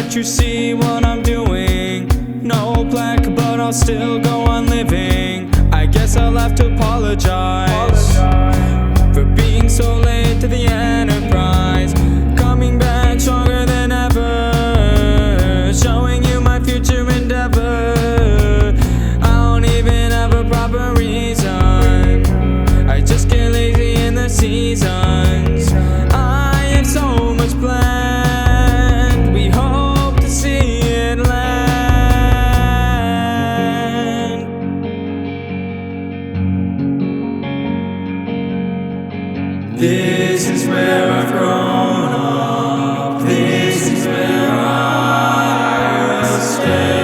Can't you see what I'm doing? No black, but I'll still go on living. I guess I'll have to apologize for being so late to the enterprise. Coming back stronger than ever, showing you my future endeavor. I don't even have a proper reason, I just get lazy in the seasons. I have so much planned, we hope to see it land. This is where I've grown up, this is where I will stay.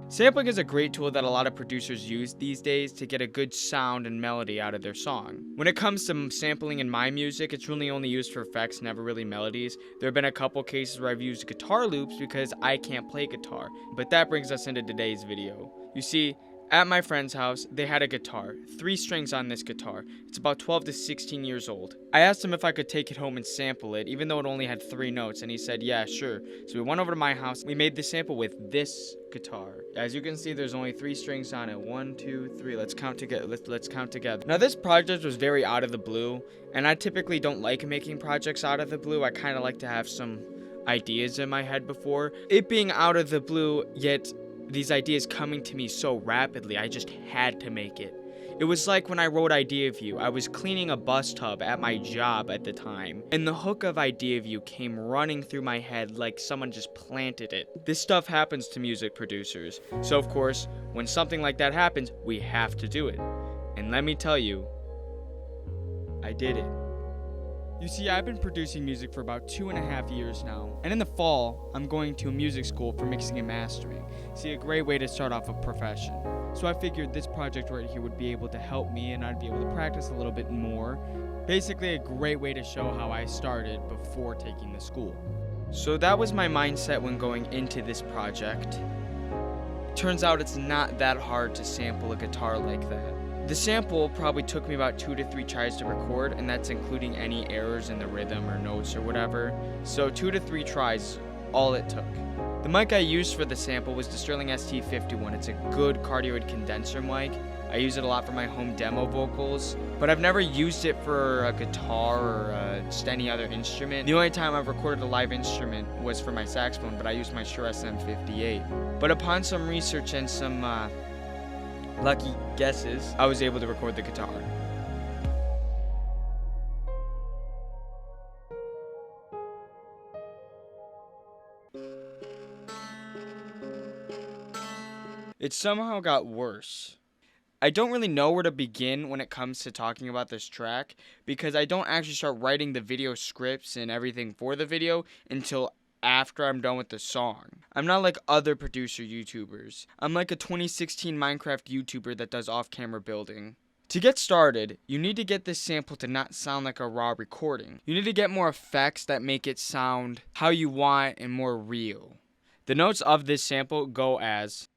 Sampling is a great tool that a lot of producers use these days to get a good sound and melody out of their song. When it comes to sampling in my music, it's really only used for effects, never really melodies. There have been a couple cases where I've used guitar loops because I can't play guitar. But that brings us into today's video. You see, at my friend's house, they had a guitar, 3 strings on this guitar. It's about 12 to 16 years old. I asked him if I could take it home and sample it, even though it only had 3 notes, and he said, yeah, sure. So we went over to my house, we made the sample with this guitar. As you can see, there's only 3 strings on it. 1, 2, 3. Let's count together. Let's count together. Now, this project was very out of the blue, and I typically don't like making projects out of the blue. I kind of like to have some ideas in my head before. It being out of the blue, yet these ideas coming to me so rapidly, I just had to make it. It was like when I wrote Idea View. I was cleaning a bus tub at my job at the time, and the hook of Idea View came running through my head like someone just planted it. This stuff happens to music producers, so of course, when something like that happens, we have to do it. And let me tell you, I did it. You see, I've been producing music for about 2.5 years now, and in the fall, I'm going to a music school for mixing and mastering. See, a great way to start off a profession. So I figured this project right here would be able to help me, and I'd be able to practice a little bit more. Basically, a great way to show how I started before taking the school. So that was my mindset when going into this project. Turns out it's not that hard to sample a guitar like that. The sample probably took me about 2 to 3 tries to record, and that's including any errors in the rhythm or notes or whatever. So 2 to 3 tries, all it took. The mic I used for the sample was the Sterling ST51. It's a good cardioid condenser mic. I use it a lot for my home demo vocals, but I've never used it for a guitar or just any other instrument. The only time I've recorded a live instrument was for my saxophone, but I used my Shure SM58. But upon some research and some lucky guesses, I was able to record the guitar. It somehow got worse. I don't really know where to begin when it comes to talking about this track, because I don't actually start writing the video scripts and everything for the video until after I'm done with the song. I'm not like other producer YouTubers. I'm like a 2016 Minecraft YouTuber that does off-camera building. To get started, you need to get this sample to not sound like a raw recording. You need to get more effects that make it sound how you want and more real. The notes of this sample go as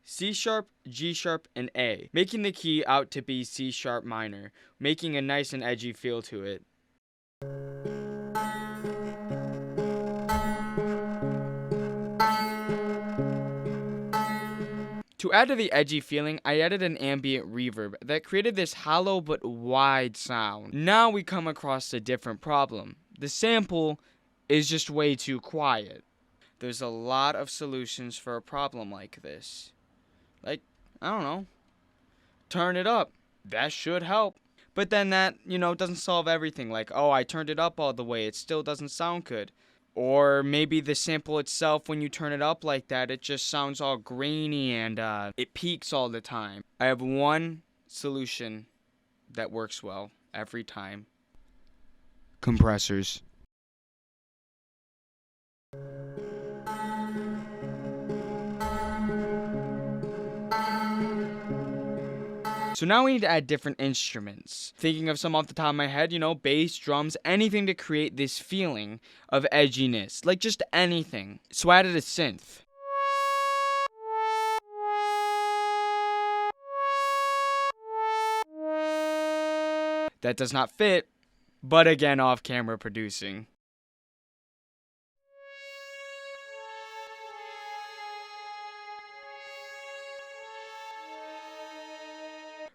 C sharp, G sharp, and A, making the key out to be C sharp minor, making a nice and edgy feel to it. To add to the edgy feeling, I added an ambient reverb that created this hollow but wide sound. Now we come across a different problem. The sample is just way too quiet. There's a lot of solutions for a problem like this. Like, I don't know, turn it up. That should help. But then that, doesn't solve everything. Like, oh, I turned it up all the way, it still doesn't sound good. Or maybe the sample itself, when you turn it up like that, it just sounds all grainy and it peaks all the time. I have one solution that works well every time. Compressors. So now we need to add different instruments. Thinking of some off the top of my head, you know, bass, drums, anything to create this feeling of edginess. Like just anything. So I added a synth. That does not fit, but again, off-camera producing.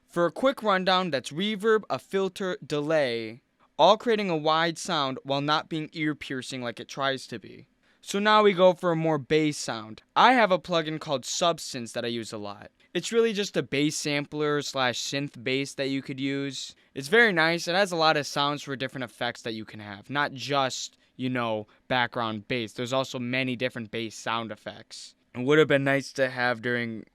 For a quick rundown, that's reverb, a filter, delay, all creating a wide sound while not being ear-piercing like it tries to be. So now we go for a more bass sound. I have a plugin called Substance that I use a lot. It's really just a bass sampler / synth bass that you could use. It's very nice. It has a lot of sounds for different effects that you can have. Not just, you know, background bass. There's also many different bass sound effects. It would have been nice to have during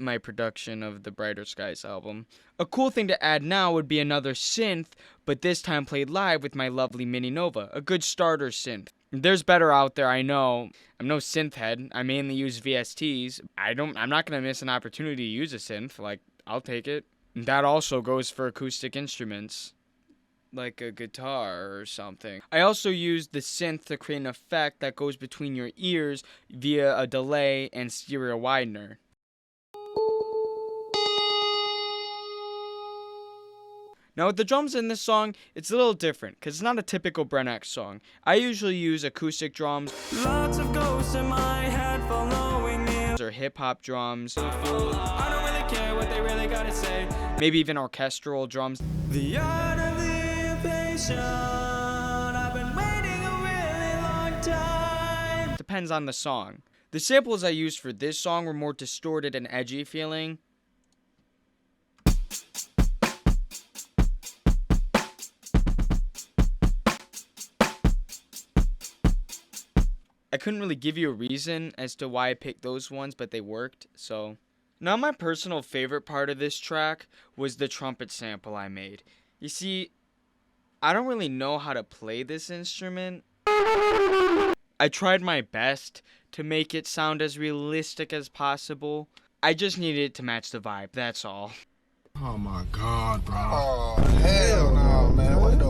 my production of the Brighter Skies album. A cool thing to add now would be another synth, but this time played live with my lovely Mini Nova, a good starter synth. There's better out there, I know. I'm no synth head. I mainly use VSTs. I'm not gonna miss an opportunity to use a synth. Like, I'll take it. That also goes for acoustic instruments, like a guitar or something. I also use the synth to create an effect that goes between your ears via a delay and stereo widener. Now with the drums in this song, it's a little different, because it's not a typical Bren X song. I usually use acoustic drums, Lots of ghosts in my head following me. or hip-hop drums, I don't really care what they really gotta say. maybe even orchestral drums. The art of the impatient. I've been waiting a really long time. Depends on the song. The samples I used for this song were more distorted and edgy feeling. I couldn't really give you a reason as to why I picked those ones, but they worked, so. Now my personal favorite part of this track was the trumpet sample I made. You see, I don't really know how to play this instrument. I tried my best to make it sound as realistic as possible. I just needed it to match the vibe, that's all. Oh my god, bro. Oh, hell no, man. What the?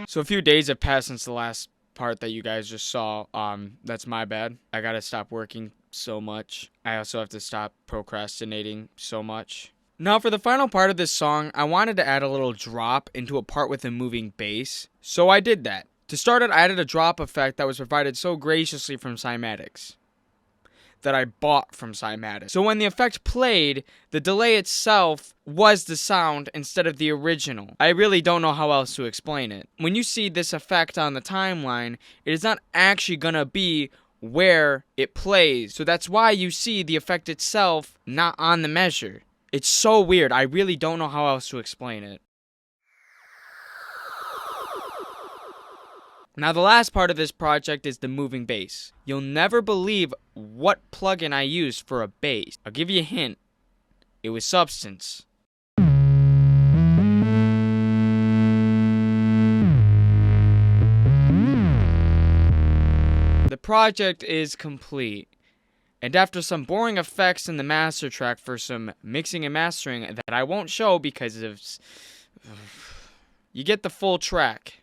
So a few days have passed since the last part that you guys just saw. That's my bad. I gotta stop working so much. I also have to stop procrastinating so much. Now for the final part of this song, I wanted to add a little drop into a part with a moving bass. So I did that. To start it, I added a drop effect that was provided so graciously from Cymatics, that I bought from Cymatics. So when the effect played, the delay itself was the sound instead of the original. I really don't know how else to explain it. When you see this effect on the timeline, it is not actually gonna be where it plays. So that's why you see the effect itself not on the measure. It's so weird. I really don't know how else to explain it. Now the last part of this project is the moving bass. You'll never believe what plugin I used for a bass. I'll give you a hint. It was Substance. The project is complete. And after some boring effects in the master track for some mixing and mastering that I won't show because of... you get the full track.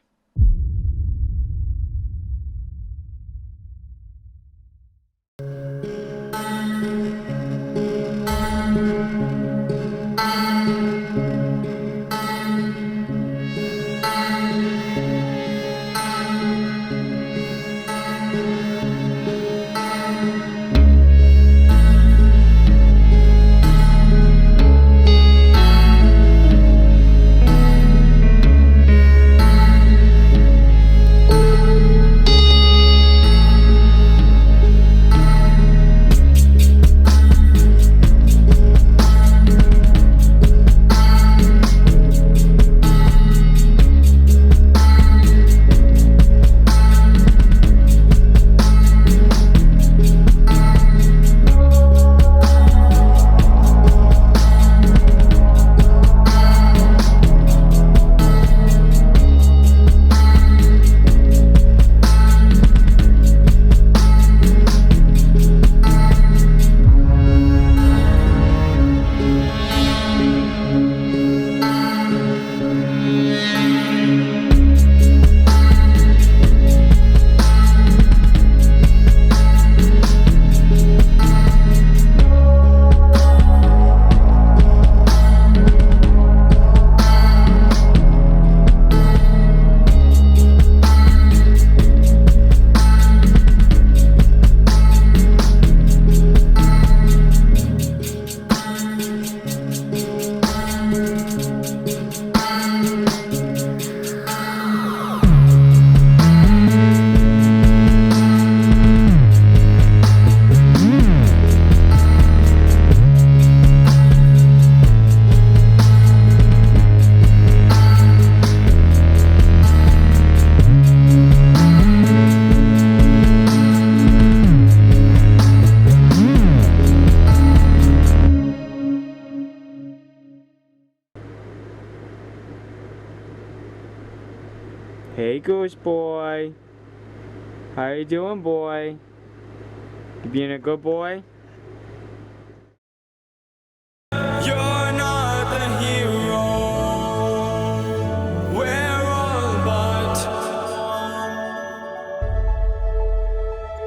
Hey, Goose Boy. How you doing, boy? You being a good boy?